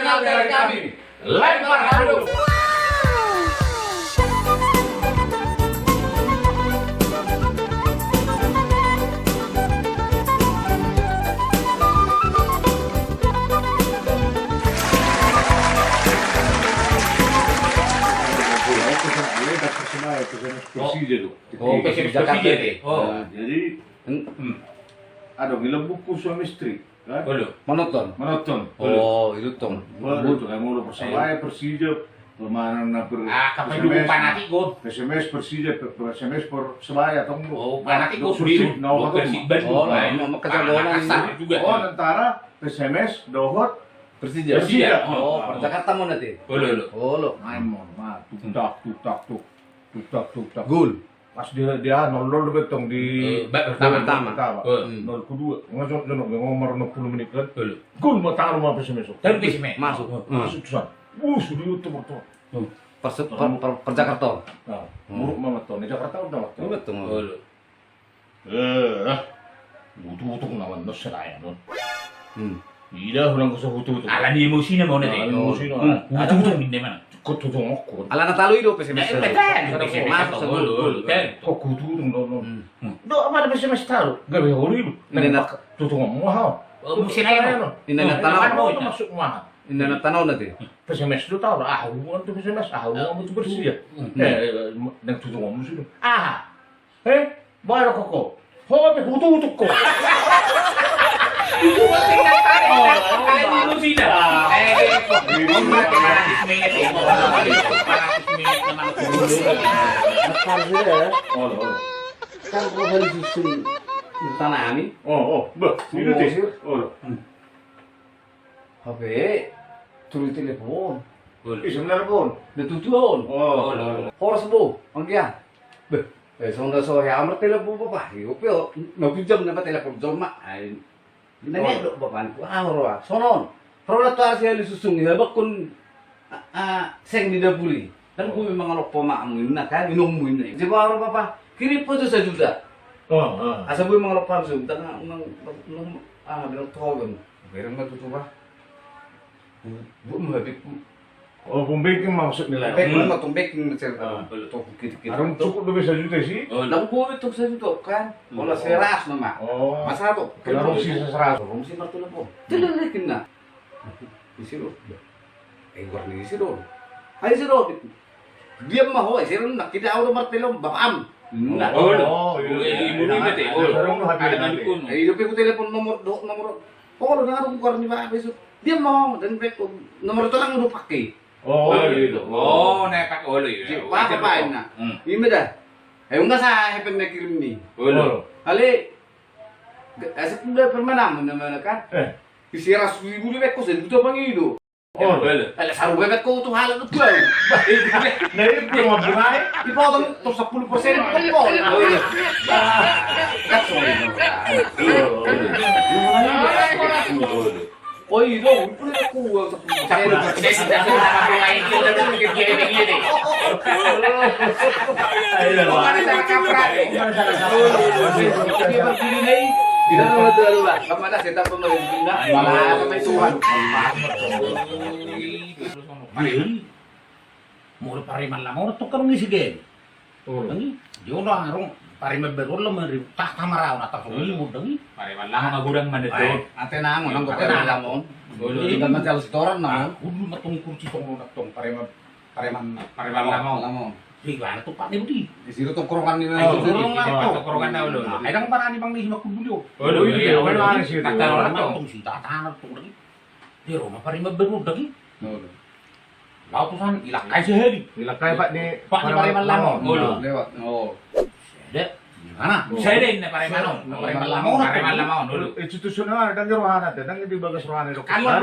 channel dari kami. Lempar Handuk. Persija tuh. Oh, PSMS Jakarta deh. Oh. Nah, jadi ada bilang buku suami istri kan? Monoton. Monoton. Oh, itu tuh. Baru tuh kamu udah Persebaya, Persija, permainan Kapag yung panati ko. PSMS Persija, PSMS Persebaya atau Oh, panati ko Persib, sulit. Dohot. Oh, makasalanan juga. Oh, antara PSMS, Dohot, Persija. Persija. Oh, Jakarta mo nanti. Oh, main mon, tutak. Gul. Pas dia nol betong di Pertama. Nol kedua, ngomong 60 menit kan. Gol mau taruh sama PSMS. Tapi PSMS. Masuk. Masuk tuh. Sudah YouTube tuh. Per Jakarta. Nah, muruk mama tuh. Di Jakarta udah waktu. Betul. Butuh naman no seraya no. Ida orang ko sa butuh. Ala ni emosi na mo na din. Emosi na. Buto hindi man. Kok tuh ngokon. Ala natalo itu PSMS. Masuk sa gol. Kok kudu no. Do apa ada PSMS taruh? Gabe hori lu. Tuh ngomong ha. Musin na yun. Hindi na tanaw. Ano masuk mahal. Hindi na tanaw nanti. PSMS lu tahu hubungan tuh PSMS, hubungan itu bersih ya. Nang tuh ngomong sih. Baru kok. Hobi hutu ko. Emosi na. Kan kau harus susun tanah ini. Bah, ini deh. HP, turun telepon. Sebenarnya pun. Natutuon. Horas mo, ang kaya. Sonda so ya amar telepon pa. Yo, nagpijam na ba telepon joma. Ay, nangyado ba pan ko? Ro. Sonon. Pero to siya lisusung habak kun seng di dapuri. Dan ko mga lokpo maamuin na kan inom mo na. Di ba ro papa? Kiri po sa juda. Asa mo mga lokpo sa juda nga bilang togon. Pero matuto ba? Bu mo habik ko. Pembikin maksud nilai. Baking mo tong baking na sir. Arang cukup lebih sejuta sih. Nang po ito sa dito kan. Wala seras naman. Masarap. Kalau si seserah. Rumsi martulo po. Tililikin na. Isiro. Warni isiro. Ay isiro. Diam mah hoy, isiro na kita auto martelo bakam. Na. Ay lupi ko telepon nomor Oh, na ako ko ni ba beso. Diam mah dan back ko nomor to lang udah pakai. Gitu. Nepak ulo yun. Papapain na. Ime dah. Ayaw nga sa hepen na kirim ni. Ali, asap na permanam naman kan? Isira sulibu ni ko sa dito pangido. Ala saru bebet ko to halak ko. Dari belum mulai. Ipotong to 10% ko. Oh iya, pun aku Mau pariman lah, mau tukar ngisi game. Yo lah harung pariman baru lah meri tak tamarau atau suli mudangi. Pariman lah ngagurang mandet do. ate na mo nang ko Kita macal setoran na. Udah matung kursi tong tong pariman lah mo. Gimana tuh Pak Dewi? Di situ tongkrongan ni Tongkrongan na ulo. Ay nang parani bang ni makudulo. Iya, wala sih. Tatanan tong si tatanan tong lagi. Di rumah pariman baru lagi. Lautusan ilakay si Heli. Ilakay Pak di Pariman Lamon. Lewat. Dek. Gimana? Saya deh Pariman Lamon dulu. Institusional dan ruangan ada, dan di bagas ruangan itu. Keluar.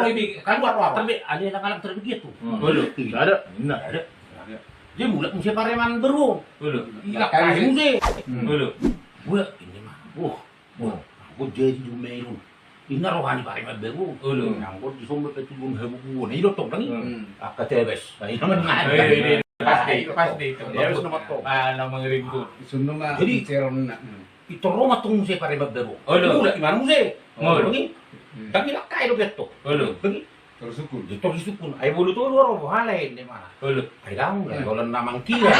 Tapi ada anak-anak terbegitu. Dulu. Tidak ada. Tidak ada. Dia mulai musim Pariman baru. Dulu. Ilakay musim. Dulu. Gua ini mah. Aku jadi Jumeirun. Ini rohani Pariman baru. Dulu. Yang di sumber ketubung hebu. Ini dotong lagi. Akatebes. Ini namanya. Pasti itu. Dia harus nomor to. Namang rindu. Sunod na. Jadi, ito rumah tong si Pariman baru. Udah gimana musim? Lagi. Kami lakai do beto. Lagi. Terus sukun. Itu disukun. Ay bulu tuh luar apa halain di mana? Ay lang, kalau namang kira.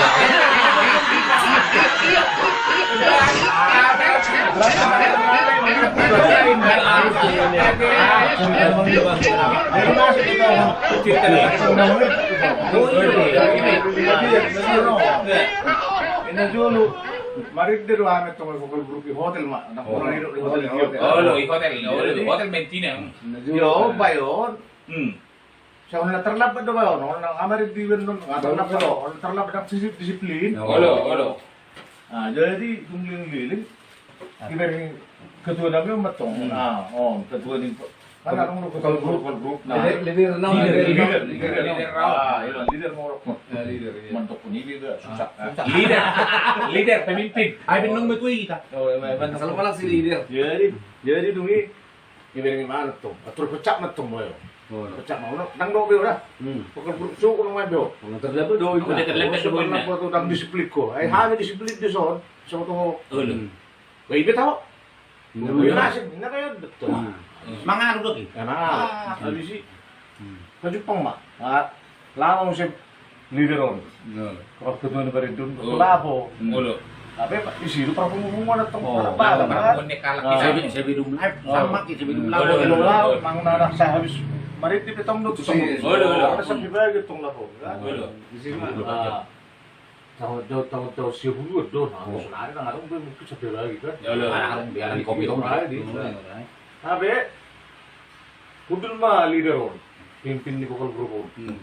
Ini dulu. Mari dulu kami tunggu pukul grup di hotel mak. Nak orang hidup di hotel. Hotel Bentina. Yo, bayon. Sa una terlapad do bayon. Orang amari di benon. Terlapad do. Orang terlapad ng disiplin. Ah, jadi tungling-liling. Ibaring ketua namin matong. Ketua ni kan arong lokal grup. Leader na. Leader mo leader. Mantok ko ni leader. Susah. Leader, pemimpin. Ay binong betul kita. Kalau malang si leader. Jadi dungi ibaring mana to. Atur pecak matong mo yo. Pecak mau nang do be ora. Pokok grup so ko nang do. Kalau terdapat do itu. Udah terlibat So doon pernah po to dang disiplin ko. Ay ha disiplin di son. So to. Ulo. Wait bitaw. Ulo. Na kayo betul. Mga ano doon? Karena habis sih Jepang mak, lawang si leader on. Kalau ketua negara itu, labo. Ulo. Tapi di situ para pengumuman atau Oh, apa? Bonek kalak sa bidum live. Sama kita bidum Lalu live. lalu mang nanak saya habis maritim itong luto. Ulo. Ada sa bibag itong labo. Ulo. Tahu si hulu do na. Sunari na ngarong mo sa bibag kan. Ulo. Anak biaran di kopi dong. Tapi kudul mah leader on. Pimpin ni kokol grup on.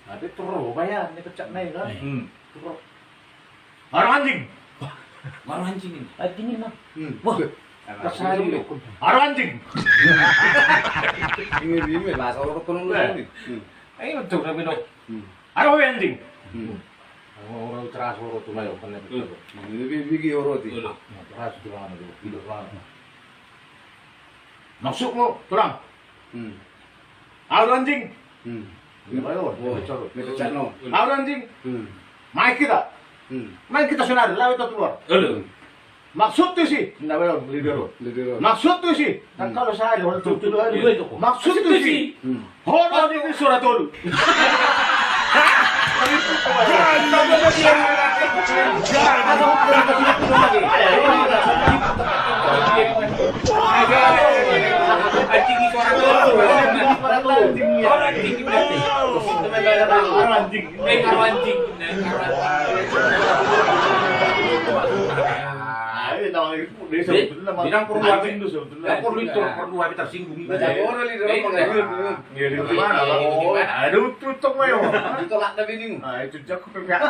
Tapi terus bayar ni kecak naik kan. Terus. Orang anjing. Marah anjing ini. Anjing ini mah. Wah. Kasari lo. Orang anjing. Ini bahasa orang kono lu ini. Ayo betul tapi dong. Orang anjing. Orang teras orang tu mayo kan itu. Ini bigi oroti. Teras tu mana tu. Hidup mana. Masuk lo, terang. Orang anjing. Mayo. Kecak no. Orang anjing. Main kita. Main kita senada, lawan itu keluar. Maksud tu sih, tidak boleh leader. Maksud tu sih, kan kalau saya ada orang tu maksud tu sih, orang ini surat dulu. Anjing itu orang dulu. Orang anjing berarti. Orang anjing. Karo anjing. Bilang perlu anjing itu sebetulnya. Perlu habis tersinggung. Orang leader apa Ya di mana? Ada tutup mayo. Ditolak na bining. Itu jago pihak.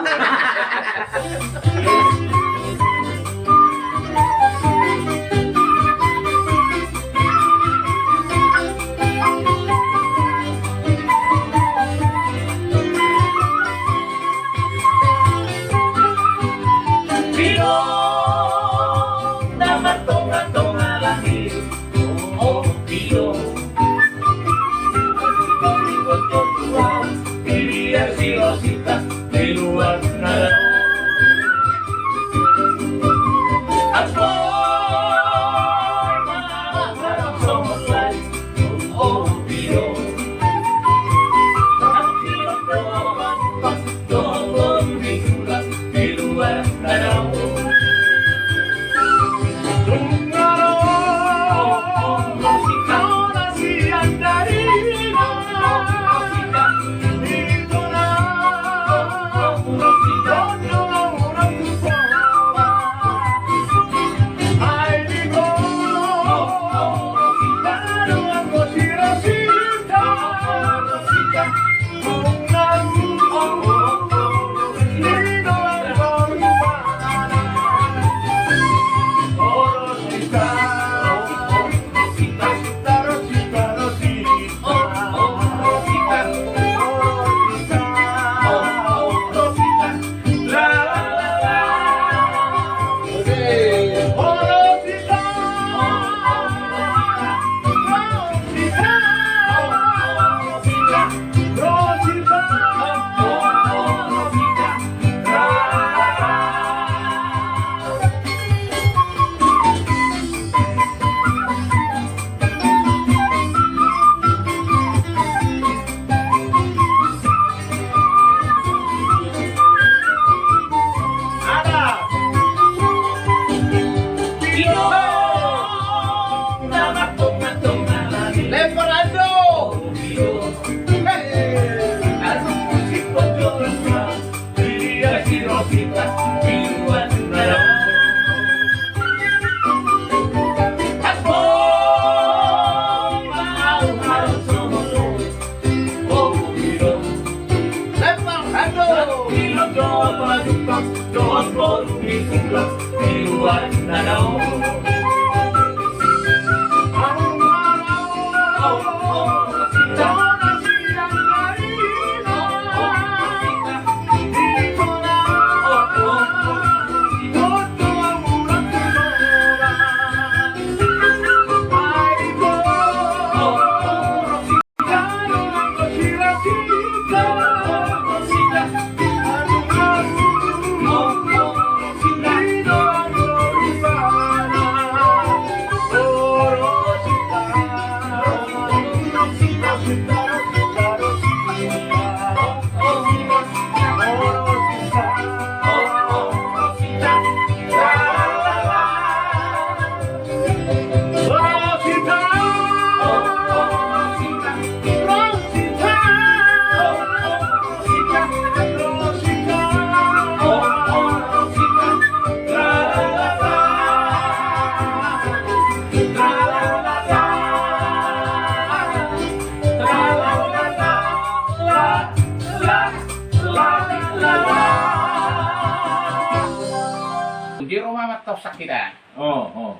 matosak kita.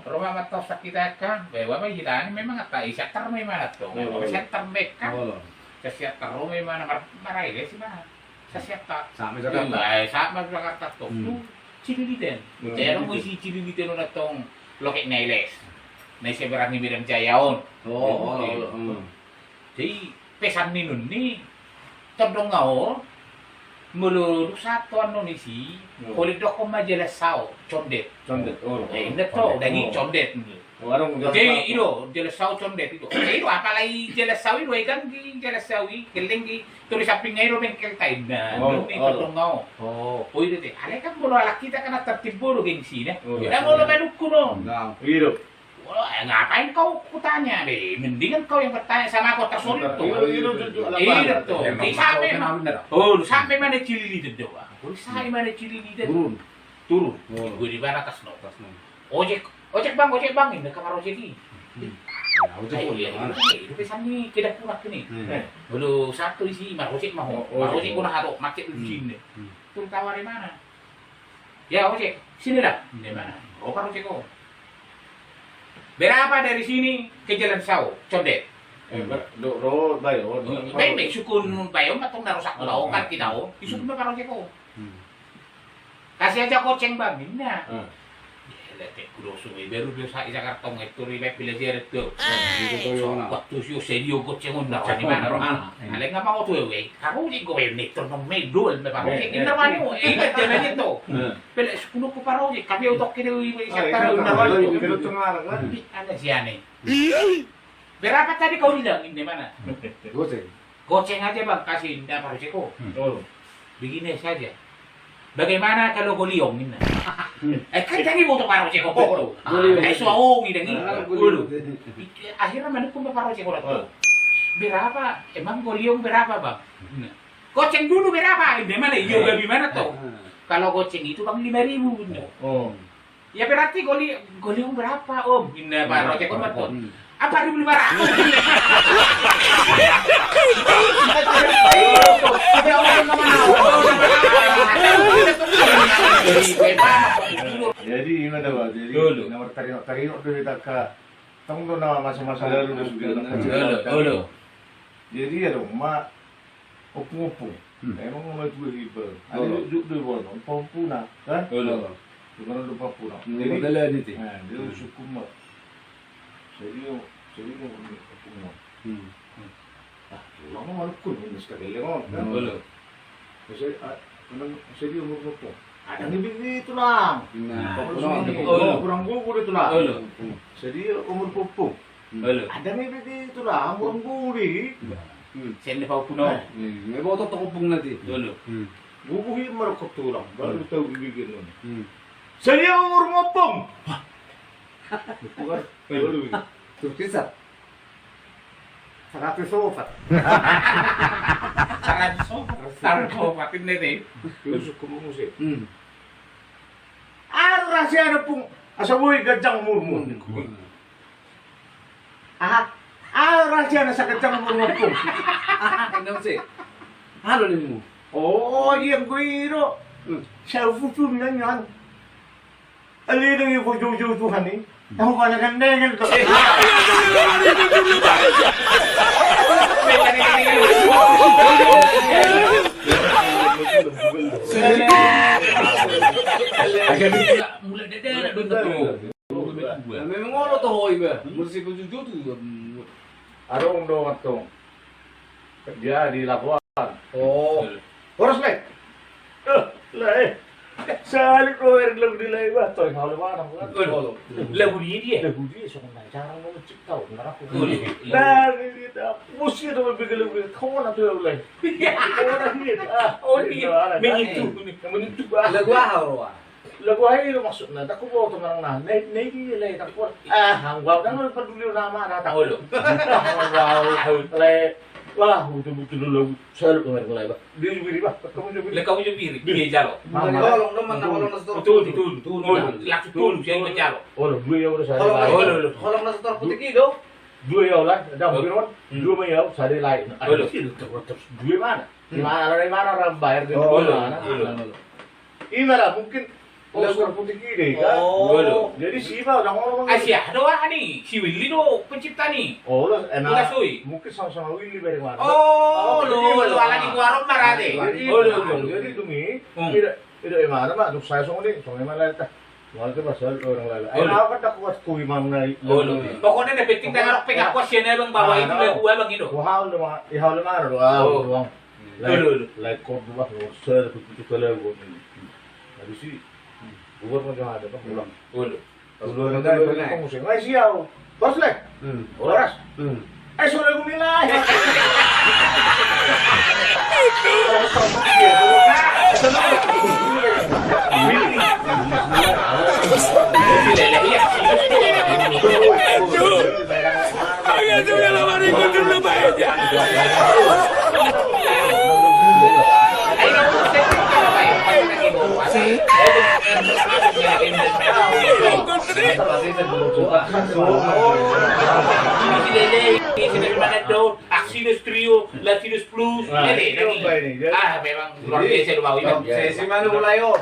Rumah matosak kita kan, bahwa kita ini memang kata isya termemang tuh. Isya termek kan. Sesiat taruh memang marai deh sih mah. Sesiat tak. Sama Sama Jakarta tuh. Cililitan. Jadi orang isi cililitan udah tong lokek nailes. Naisnya berani bilang jayaon. Jadi pesan minun nih condong ngau melurus satu Indonesia. Kulit dokom majalah sao condet. Ini tuh daging condet. Jadi itu jelas sao condet itu. Itu apalagi jelas sao itu kan di jelas sawi keling di tulis sampingnya itu bengkel kain. Nah, ini condong ngau. Oh itu deh. Ada kan bola laki kita kena tertib bolu gengsi nih. Kita bola bedukku dong. Iya. Wah, ngapain kau kutanya deh? Mendingan kau yang bertanya sama aku tersulit tuh. Iya tuh. Sampai sampai mana Cililitan doa? Sampai mana Cililitan? Turun. Gue di mana atas no. Ojek bang, ini kamar ojek ini. Itu pesan nih tidak kurang ini. Lalu satu isi ojek mau ojek guna haro macet di sini. Turun tawar di mana? Ya ojek sini dah. Di mana? Kan ojek kau. Berapa dari sini ke Jalan Sao, Condet? Baik, sukun bayo matong narusak tau kan kita o. Isukun ba parang ko. Kasi aja koceng bang, na. Lete kuroso may baru dia sa Jakarta ng ito rin pilajer ito. Waktu siyo serio koceng na sa ni mana. Alay nga mga to eh. Karo di ko nito ng may dul na parang ginawa niyo jangan ito. Pero kuno ko parang kami utok kini sa taro na wala. Ano siya ni? Berapa tadi kau bilang ini mana? Goceng aja bang, kasih indah parusik ko. Begini saja. Bagaimana kalau goliong ini? Kan tadi mau untuk parusik ko. Suawong ini. Akhirnya mana pun parusik ko itu. Berapa? Emang goliong berapa bang? Goceng dulu berapa? Gimana? Yoga gimana tuh? Kalau goceng itu bang 5.000. Ya berarti goliong berapa om? Ini parusik ko betul. Apa 1.500? Jadi ini ada Pak. Jadi nomor tarinok dulu kita ke tunggu nama masa-masa lalu dan juga kecil. Jadi ya dong, mak opung-opung. Emang mau dua ribu. Ada juga dua orang, Papuna, kan? Bukan ada Papuna. Jadi dia suku mak. Jadi opung mak. Lama malu kun ini sekali lewat. Jadi umur opung. Ada nih begitu lah. Kurang gugur itu lah. Jadi umur popung. Ada nih begitu lah, umur gugur. Sende Papuna. May boto to kupong nanti. Guguhin marokot tulang, baru tahu bibigyan nun. Jadi umur popung. Bukan. Turkisa. 100 sopat. Taruh sopat ini deh. Terus kumusik. Rahasia ada pung asaboy gajang murmun. Rahasia na sa gajang murmun pung. Ano sih? Halo nih mu. Oh, iya guiro. Sa futun yan yan. Alino yung fujuju Tuhan ni. Ako ka na gandengan to. Mulai dari doon na to. May mga ano to hoy ba? Musik ko juju tu. Arong do atong. Dia di Labuan. Oh. Horas le. Le. Sa halik ko lang nila iba. Toy halawan ako. Lagu dia. Lagu dia sa kung jarang mo chikaw. Marako. Dari kita musi do bigel bigel ko na to le. Menitu ba. Lagu ahro. Lagu ay masuk na tako po to nang na. Nay le tako. Hanggaw na peduli nama na tako lo. Hanggaw le. Wah, betul-betul lagu selalu kemarin mulai pak. Dia biri pak, Lekau je biri, dia jalo. Tolong dong mana kalau nastor. Betul. Langsung dia menjalo. Oh, dua ya udah saya. Kalau nastor putih kido. Dua ya lah, dah biron. Dua ya saya lain. Terus dua mana? Dari mana orang bayar gitu mana? Ini lah mungkin Oscar putih gini kan. Oh. Jadi siapa udah ngomong Asia doang nih, si Willy do pencipta nih. Oh, lo Udah, enak. Soy. Mungkin sama-sama Willy bareng mana. Oh, lo ala di warung marah deh. Jadi demi Hmm. tidak emang mah untuk saya song mana tah. Soalnya itu pasal orang lain. Ayo apa tak kuat kui mang nai. Pokoknya deh penting tengah pengak kuat sih bang bawa itu le gua bang itu. Wah, udah mana doang. Like kod dua lo sel begitu kalau gua ini. Habis sih gua mau jangan ada pulang. Dulu ada musik. Ngai siau. Bos lek. Oras. Sudah gua nilai. Aksius trio, Latinus plus, memang luar biasa lu bawa ini. Sesi mana mulai om?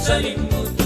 Saling mutu